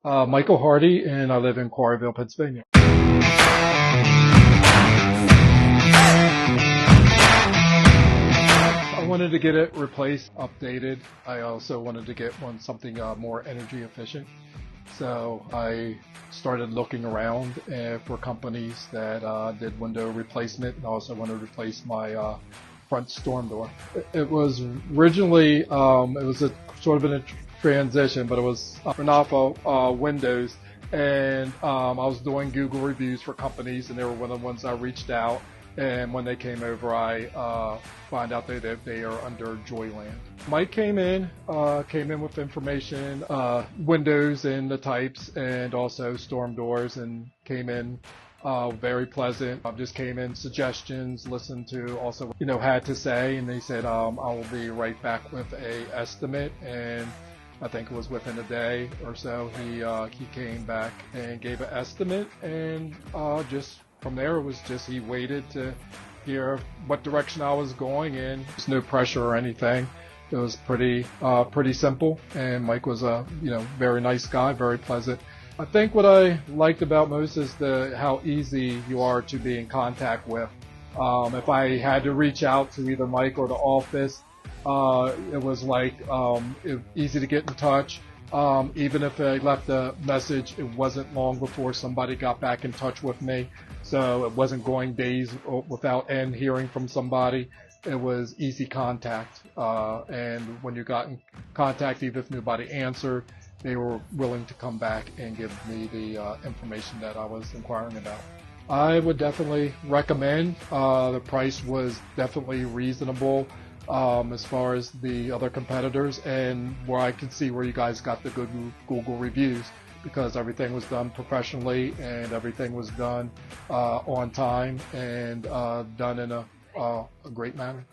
Michael Hardy, and I live in Quarryville, Pennsylvania. I wanted to get it replaced, updated. I also wanted to get something more energy efficient. So I started looking around for companies that did window replacement, and also wanted to replace my front storm door. It was originally, it was a sort of in a transition, but it was for Windows, and I was doing Google reviews for companies, and they were one of the ones I reached out. And when they came over, I find out that they are under Joyland. Mike came in with information, windows and the types, and also storm doors, and came in very pleasant. Just came in, suggestions, listened to also, had to say, and they said, I will be right back with a estimate. And I think it was within a day or so, he came back and gave an estimate, and just from there, it was just he waited to hear what direction I was going in. There's no pressure or anything. It was pretty simple, and Mike was a very nice guy, very pleasant. I think what I liked about most is how easy you are to be in contact with. If I had to reach out to either Mike or the office, it was easy to get in touch. Even if I left a message, it wasn't long before somebody got back in touch with me. So it wasn't going days without hearing from somebody. It was easy contact. And when you got in contact, even if nobody answered, they were willing to come back and give me the information that I was inquiring about. I would definitely recommend. The price was definitely reasonable. As far as the other competitors, and where I can see where you guys got the good Google reviews, because everything was done professionally and everything was done on time and done in a great manner.